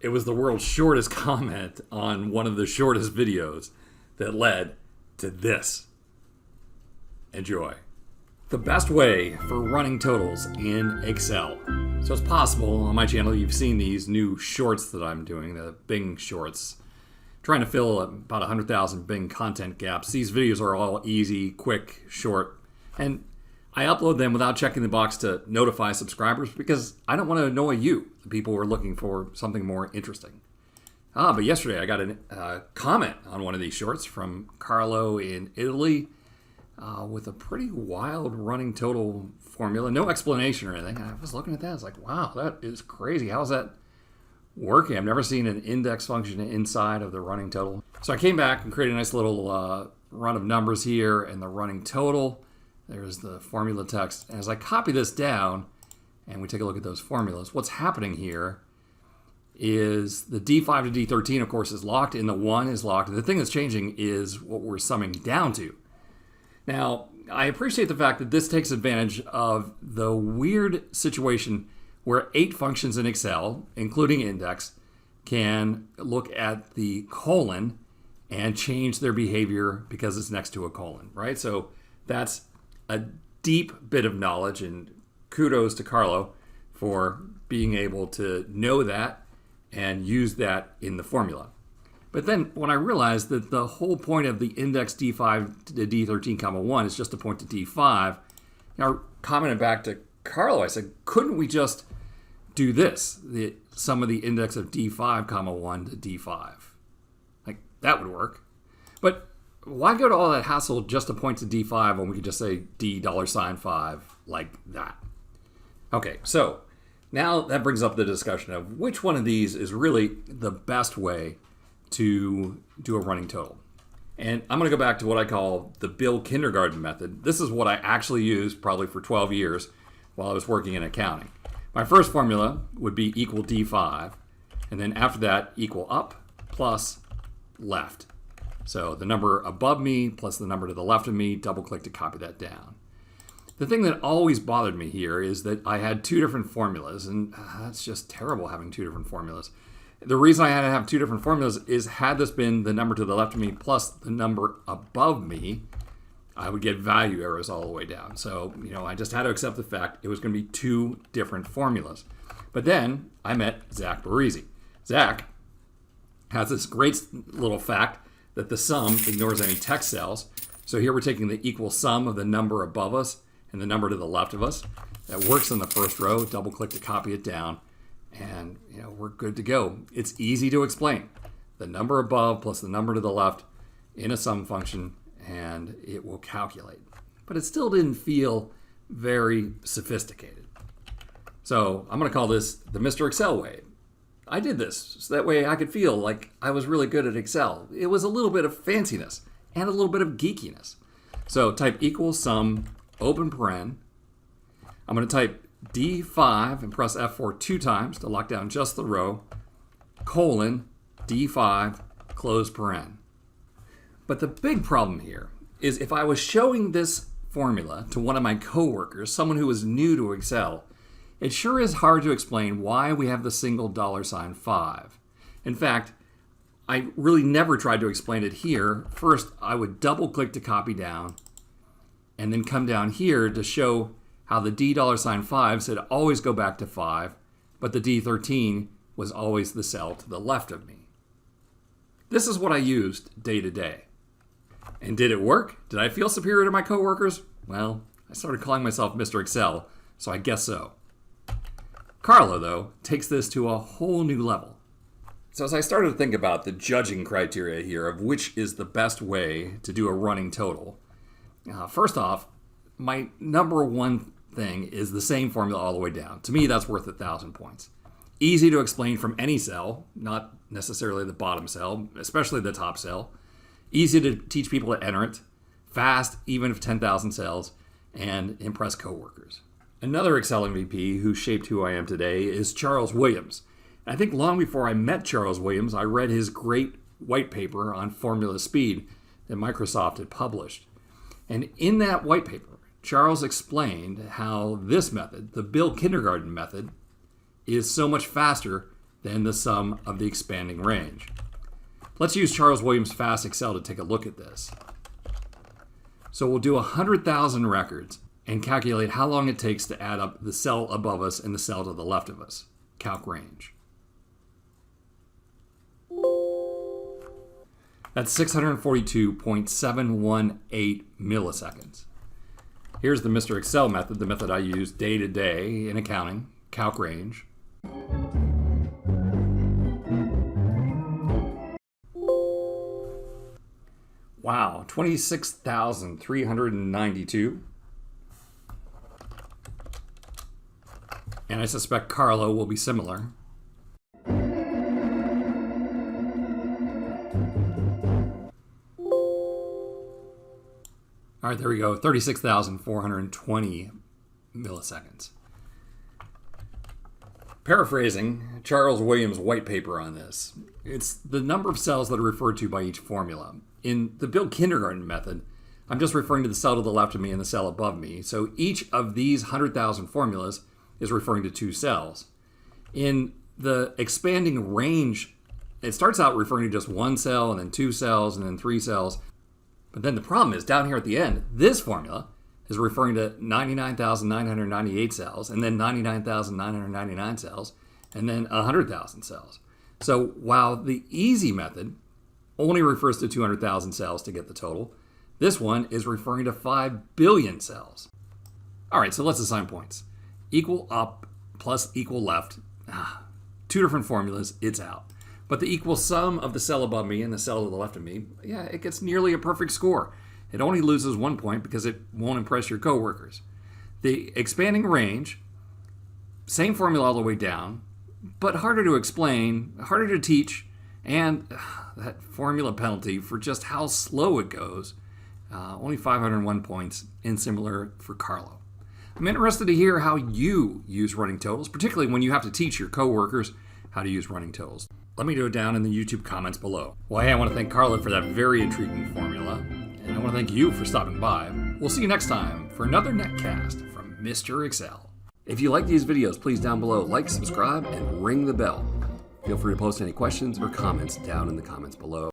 It was the world's shortest comment on one of the shortest videos that led to this. Enjoy. The best way for running totals in Excel. So it's possible on my channel you've seen these new shorts that I'm doing, the Bing shorts. Trying to fill about 100,000 Bing content gaps. These videos are all easy, quick, short, and I upload them without checking the box to notify subscribers because I don't want to annoy you, the people who are looking for something more interesting. But yesterday I got a comment on one of these shorts from Carlo in Italy with a pretty wild running total formula. No explanation or anything. I was looking at that. I was like, wow, that is crazy. How is that working? I've never seen an index function inside of the running total. So I came back and created a nice little run of numbers here and the running total. There's the formula text. And as I copy this down and we take a look at those formulas, what's happening here is the D5 to D13, of course, is locked and the 1 is locked. And the thing that's changing is what we're summing down to. Now, I appreciate the fact that this takes advantage of the weird situation where 8 functions in Excel, including index, can look at the colon and change their behavior because it's next to a colon, right? So that's a deep bit of knowledge, and kudos to Carlo for being able to know that and use that in the formula. But then when I realized that the whole point of the index D5 to D13, 1 is just to point to D5, I commented back to Carlo, I said, couldn't we just do this, the sum of the index of D5, 1 to D5? Like, that would work. But why go to all that hassle just to point to D5 when we could just say $5 like that? Okay, so now that brings up the discussion of which one of these is really the best way to do a running total. And I'm going to go back to what I call the Bill Kindergarten method. This is what I actually used probably for 12 years while I was working in accounting. My first formula would be equal D5, and then after that, equal up plus left. So the number above me plus the number to the left of me, double click to copy that down. The thing that always bothered me here is that I had 2 different formulas, and that's just terrible having 2 different formulas. The reason I had to have 2 different formulas is had this been the number to the left of me plus the number above me, I would get value errors all the way down. So, I just had to accept the fact it was going to be 2 different formulas. But then I met Zach Barisi. Zach has this great little fact that the sum ignores any text cells. So here we're taking the equal sum of the number above us and the number to the left of us. That works in the first row. Double click to copy it down. And, we're good to go. It's easy to explain. The number above plus the number to the left in a sum function, and it will calculate. But it still didn't feel very sophisticated. So I'm going to call this the Mr. Excel way. I did this so that way I could feel like I was really good at Excel. It was a little bit of fanciness and a little bit of geekiness. So type equal sum, open paren. I'm going to type D5 and press F4 2 times to lock down just the row, colon, D5, close paren. But the big problem here is if I was showing this formula to one of my coworkers, someone who was new to Excel, it sure is hard to explain why we have the single $5. In fact, I really never tried to explain it here. First, I would double click to copy down and then come down here to show how the $5 said always go back to 5, but the D13 was always the cell to the left of me. This is what I used day to day. And did it work? Did I feel superior to my coworkers? Well, I started calling myself Mr. Excel, so I guess so. Carlo, though, takes this to a whole new level. So as I started to think about the judging criteria here of which is the best way to do a running total, first off, my number one thing is the same formula all the way down. To me, that's worth 1,000 points. Easy to explain from any cell, not necessarily the bottom cell, especially the top cell. Easy to teach people to enter it. Fast, even if 10,000 cells, and impress coworkers. Another Excel MVP who shaped who I am today is Charles Williams. I think long before I met Charles Williams, I read his great white paper on formula speed that Microsoft had published. And in that white paper, Charles explained how this method, the Bill Kindergarten method, is so much faster than the sum of the expanding range. Let's use Charles Williams Fast Excel to take a look at this. So we'll do 100,000 records and calculate how long it takes to add up the cell above us and the cell to the left of us. Calc range. That's 642.718 milliseconds. Here's the Mr. Excel method, the method I use day to day in accounting, calc range. Wow, 26,392. And I suspect Carlo will be similar. All right, there we go, 36,420 milliseconds. Paraphrasing Charles Williams' white paper on this, it's the number of cells that are referred to by each formula. In the Bill Kindergarten method, I'm just referring to the cell to the left of me and the cell above me. So each of these 100,000 formulas is referring to two cells. In the expanding range, it starts out referring to just one cell and then two cells and then three cells. But then the problem is down here at the end, this formula is referring to 99,998 cells and then 99,999 cells and then 100,000 cells. So while the easy method only refers to 200,000 cells to get the total, this one is referring to 5 billion cells. All right, so let's assign points. Equal up plus equal left. Two different formulas, it's out. But the equal sum of the cell above me and the cell to the left of me, yeah, it gets nearly a perfect score. It only loses 1 point because it won't impress your coworkers. The expanding range, same formula all the way down, but harder to explain, harder to teach, and that formula penalty for just how slow it goes. Only 501 points, and similar for Carlo. I'm interested to hear how you use running totals, particularly when you have to teach your coworkers how to use running totals. Let me know down in the YouTube comments below. Well, hey, I want to thank Carlo for that very intriguing formula, and I want to thank you for stopping by. We'll see you next time for another netcast from Mr. Excel. If you like these videos, please down below like, subscribe, and ring the bell. Feel free to post any questions or comments down in the comments below.